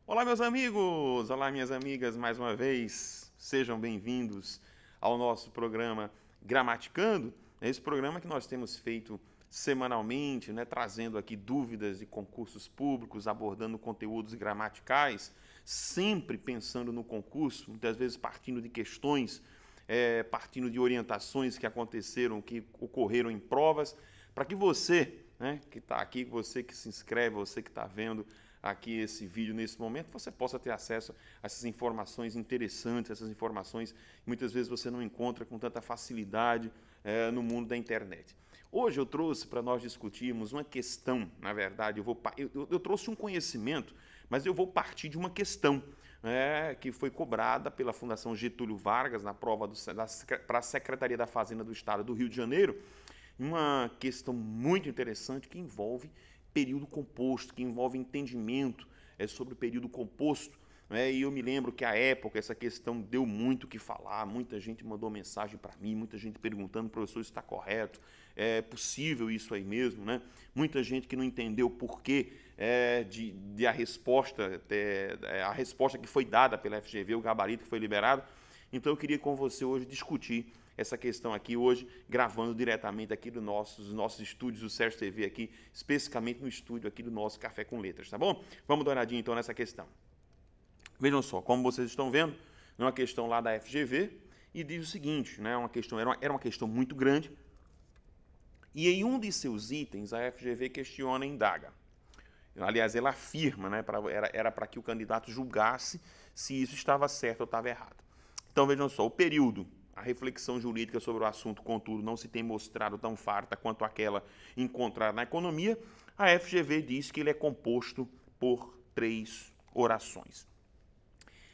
Olá, meus amigos! Olá, minhas amigas, mais uma vez, sejam bem-vindos ao nosso programa Gramaticando, esse programa que nós temos feito semanalmente, trazendo aqui dúvidas de concursos públicos, abordando conteúdos gramaticais, sempre pensando no concurso, muitas vezes partindo de questões, partindo de orientações que aconteceram, que ocorreram em provas, para que você, que está aqui, você que se inscreve, você que está vendo aqui esse vídeo nesse momento, você possa ter acesso a essas informações interessantes, essas informações que muitas vezes você não encontra com tanta facilidade no mundo da internet. Hoje eu trouxe para nós discutirmos uma questão, na verdade, eu trouxe um conhecimento, mas eu vou partir de uma questão que foi cobrada pela Fundação Getúlio Vargas na prova para a Secretaria da Fazenda do Estado do Rio de Janeiro, uma questão muito interessante que envolve período composto, que envolve entendimento sobre o período composto. E eu me lembro que, à época, essa questão deu muito o que falar, muita gente mandou mensagem para mim, muita gente perguntando, professor, isso está correto? É possível isso aí mesmo? Muita gente que não entendeu o porquê a resposta que foi dada pela FGV, o gabarito que foi liberado. Então, eu queria com você hoje discutir essa questão aqui hoje, gravando diretamente aqui dos nossos estúdios do Sérgio TV aqui, especificamente no estúdio aqui do nosso Café com Letras, tá bom? Vamos dar uma olhadinha então nessa questão. Vejam só, como vocês estão vendo, é uma questão lá da FGV e diz o seguinte, era uma questão muito grande e em um de seus itens a FGV questiona e indaga. Aliás, ela afirma, era para que o candidato julgasse se isso estava certo ou estava errado. Então vejam só, o período. A reflexão jurídica sobre o assunto, contudo, não se tem mostrado tão farta quanto aquela encontrada na economia. A FGV diz que ele é composto por 3 orações.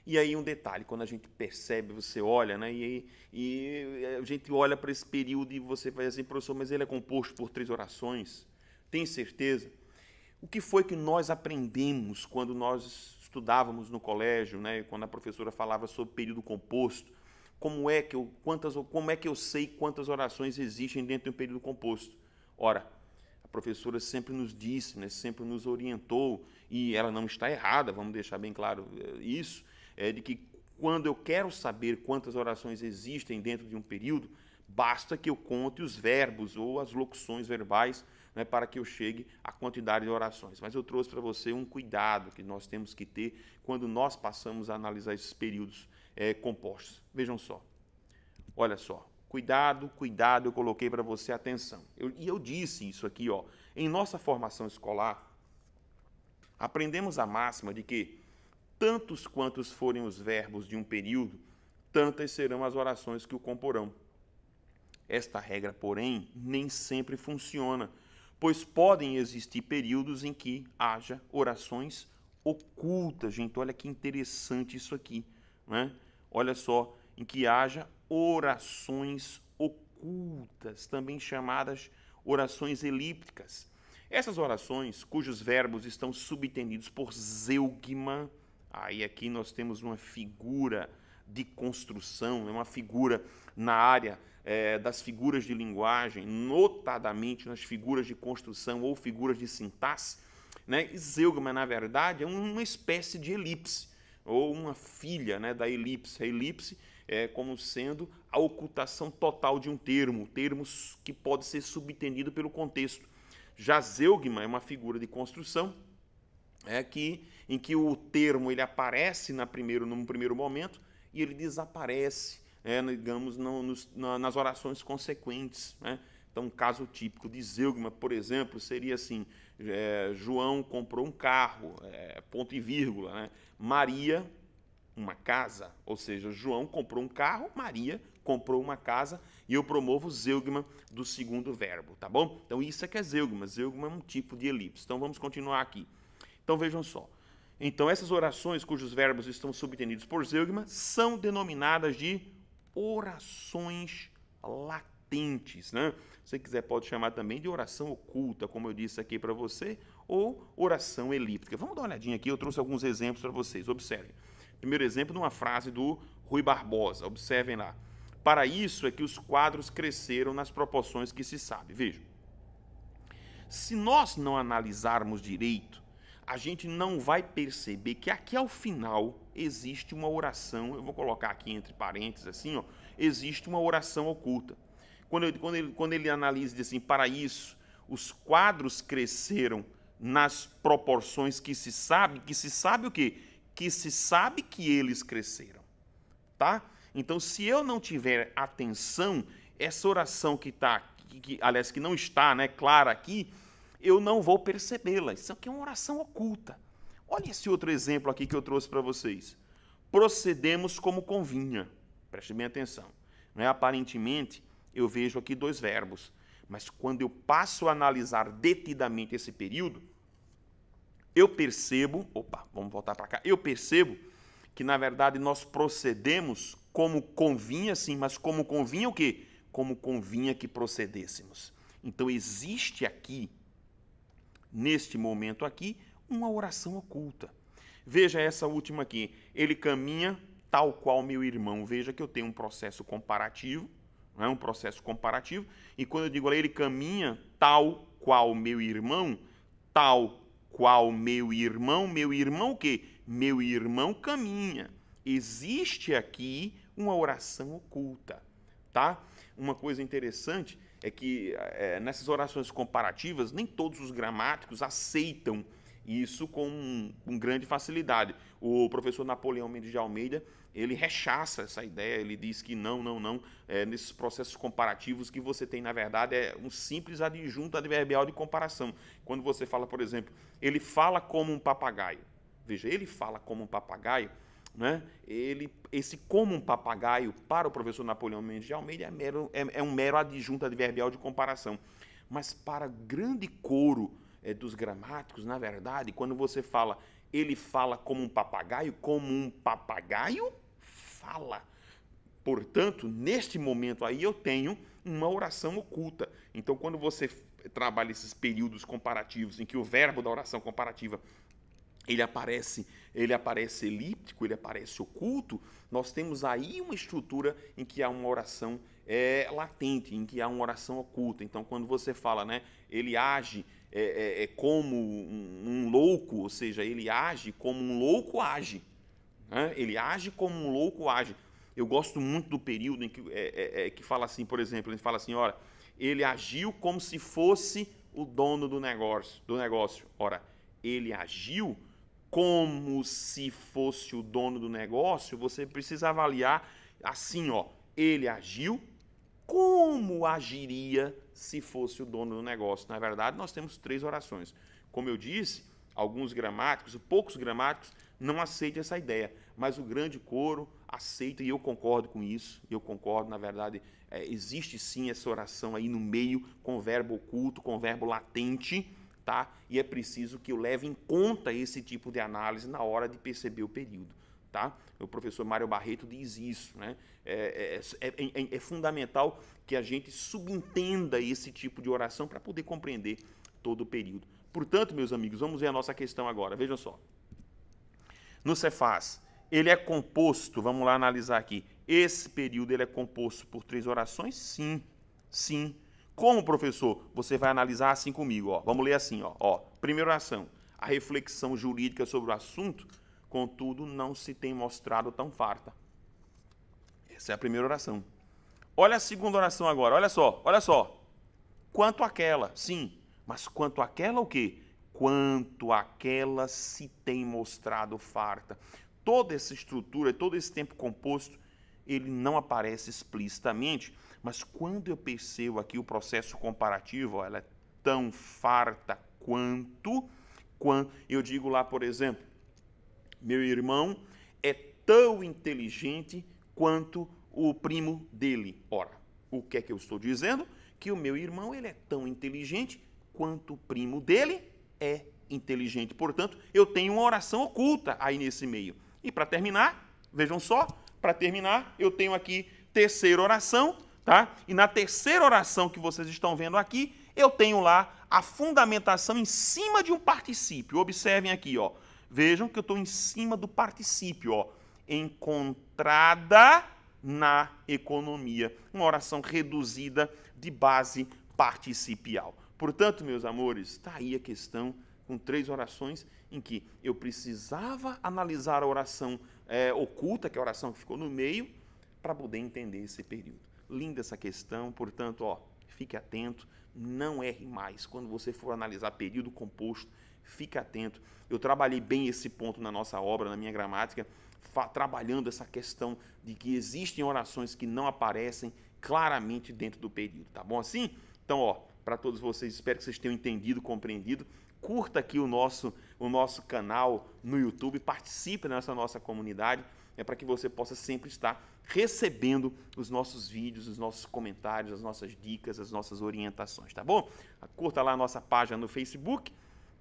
E aí um detalhe, quando a gente percebe, você olha, e a gente olha para esse período e você vai dizer, professor, mas ele é composto por 3 orações? Tem certeza? O que foi que nós aprendemos quando nós estudávamos no colégio, quando a professora falava sobre período composto? Como é que eu sei quantas orações existem dentro de um período composto? Ora, a professora sempre nos disse, sempre nos orientou, e ela não está errada, vamos deixar bem claro isso, de que quando eu quero saber quantas orações existem dentro de um período, basta que eu conte os verbos ou as locuções verbais para que eu chegue à quantidade de orações. Mas eu trouxe para você um cuidado que nós temos que ter quando nós passamos a analisar esses períodos compostos. Vejam só, olha só, cuidado, eu coloquei para você atenção. Eu disse isso aqui, em nossa formação escolar, aprendemos a máxima de que tantos quantos forem os verbos de um período, tantas serão as orações que o comporão. Esta regra, porém, nem sempre funciona, pois podem existir períodos em que haja orações ocultas. Gente, olha que interessante isso aqui, Olha só, em que haja orações ocultas, também chamadas orações elípticas. Essas orações, cujos verbos estão subtendidos por zeugma, aí aqui nós temos uma figura de construção, uma figura na área das figuras de linguagem, notadamente nas figuras de construção ou figuras de sintaxe. Zeugma, na verdade, é uma espécie de elipse, ou uma filha da elipse. A elipse é como sendo a ocultação total de um termo, termos que pode ser subtendido pelo contexto. Já zeugma é uma figura de construção em que o termo ele aparece num primeiro momento e ele desaparece, digamos, nas orações consequentes. Então, um caso típico de zeugma, por exemplo, seria assim, João comprou um carro, ponto e vírgula, Maria, uma casa, ou seja, João comprou um carro, Maria comprou uma casa, e eu promovo o zeugma do segundo verbo, tá bom? Então, isso é que é zeugma. Zeugma é um tipo de elipse. Então, vamos continuar aqui. Então, vejam só. Então, essas orações cujos verbos estão subtendidos por zeugma são denominadas de orações latentes, Se você quiser, pode chamar também de oração oculta, como eu disse aqui para você, ou oração elíptica. Vamos dar uma olhadinha aqui, eu trouxe alguns exemplos para vocês, observem. Primeiro exemplo de uma frase do Rui Barbosa, observem lá. Para isso é que os quadros cresceram nas proporções que se sabe. Vejam, se nós não analisarmos direito, a gente não vai perceber que aqui ao final existe uma oração, eu vou colocar aqui entre parênteses assim, ó, existe uma oração oculta. Quando ele analisa assim, para isso, os quadros cresceram nas proporções que se sabe o quê? Que se sabe que eles cresceram, tá? Então, se eu não tiver atenção, essa oração aliás, que não está, né, clara aqui, eu não vou percebê-la. Isso aqui é uma oração oculta. Olha esse outro exemplo aqui que eu trouxe para vocês. Procedemos como convinha. Preste bem atenção. Não é? Aparentemente, eu vejo aqui dois verbos, mas quando eu passo a analisar detidamente esse período, eu percebo, vamos voltar para cá, eu percebo que, na verdade, nós procedemos como convinha, sim, mas como convinha o quê? Como convinha que procedêssemos. Então, existe aqui, neste momento aqui, uma oração oculta. Veja essa última aqui. Ele caminha tal qual meu irmão. Veja que eu tenho um processo comparativo, não é um processo comparativo, e quando eu digo ele caminha tal qual meu irmão o quê? Meu irmão caminha. Existe aqui uma oração oculta, tá? Uma coisa interessante é que nessas orações comparativas, nem todos os gramáticos aceitam isso com grande facilidade. O professor Napoleão Mendes de Almeida, ele rechaça essa ideia, ele diz que não, nesses processos comparativos que você tem, na verdade, é um simples adjunto adverbial de comparação. Quando você fala, por exemplo, ele fala como um papagaio. Veja, ele fala como um papagaio, né? Esse como um papagaio, para o professor Napoleão Mendes de Almeida, é um mero adjunto adverbial de comparação. Mas para grande coro dos gramáticos, na verdade, quando você fala ele fala como um papagaio fala. Portanto, neste momento aí eu tenho uma oração oculta. Então, quando você trabalha esses períodos comparativos em que o verbo da oração comparativa ele aparece elíptico, ele aparece oculto, nós temos aí uma estrutura em que há uma oração latente, em que há uma oração oculta. Então, quando você fala, né, ele age como um louco, ou seja, ele age como um louco age. Né? Ele age como um louco age. Eu gosto muito do período em que fala assim, por exemplo, ele fala assim, olha, ele agiu como se fosse o dono do negócio. Ora, ele agiu como se fosse o dono do negócio, você precisa avaliar assim, ó, ele agiu como agiria se fosse o dono do negócio. Na verdade, nós temos 3 orações. Como eu disse, alguns gramáticos, poucos gramáticos, não aceitam essa ideia, mas o grande coro aceita, e eu concordo com isso, na verdade, existe sim essa oração aí no meio, com verbo oculto, com verbo latente, tá? E é preciso que eu leve em conta esse tipo de análise na hora de perceber o período, tá? O professor Mário Barreto diz isso, né? É fundamental que a gente subentenda esse tipo de oração para poder compreender todo o período. Portanto, meus amigos, vamos ver a nossa questão agora. Vejam só. No Cefaz, ele é composto, vamos lá analisar aqui, esse período ele é composto por 3 orações? Sim, sim. Como, professor? Você vai analisar assim comigo, ó. Vamos ler assim, ó. Primeira oração, a reflexão jurídica sobre o assunto, contudo, não se tem mostrado tão farta. Essa é a primeira oração. Olha a segunda oração agora, olha só. Quanto àquela, sim, mas quanto àquela o quê? Quanto àquela se tem mostrado farta. Toda essa estrutura, todo esse tempo composto, ele não aparece explicitamente, mas quando eu percebo aqui o processo comparativo, ó, ela é tão farta quanto eu digo lá, por exemplo, meu irmão é tão inteligente quanto o primo dele. Ora, o que é que eu estou dizendo? Que o meu irmão ele é tão inteligente quanto o primo dele é inteligente. Portanto, eu tenho uma oração oculta aí nesse meio. E para terminar, vejam só, eu tenho aqui terceira oração, tá? E na terceira oração que vocês estão vendo aqui, eu tenho lá a fundamentação em cima de um particípio. Observem aqui, ó. Vejam que eu estou em cima do particípio, ó. Encontrada na economia. Uma oração reduzida de base participial. Portanto, meus amores, está aí a questão com 3 orações em que eu precisava analisar a oração oculta, que é a oração que ficou no meio, para poder entender esse período. Linda essa questão, portanto, ó, fique atento, não erre mais. Quando você for analisar período composto, fique atento. Eu trabalhei bem esse ponto na nossa obra, na minha gramática, trabalhando essa questão de que existem orações que não aparecem claramente dentro do período, tá bom assim? Então, ó, para todos vocês, espero que vocês tenham entendido, compreendido. Curta aqui o nosso canal no YouTube, participe nessa nossa comunidade, para que você possa sempre estar recebendo os nossos vídeos, os nossos comentários, as nossas dicas, as nossas orientações, tá bom? Curta lá a nossa página no Facebook,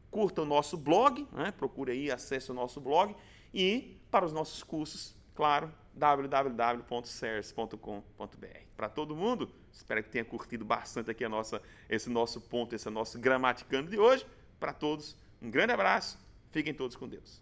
curta o nosso blog, né? Procure aí, acesse o nosso blog e para os nossos cursos, claro, www.cers.com.br. Para todo mundo, espero que tenha curtido bastante aqui esse nosso ponto, esse nosso gramaticando de hoje. Para todos, um grande abraço, fiquem todos com Deus.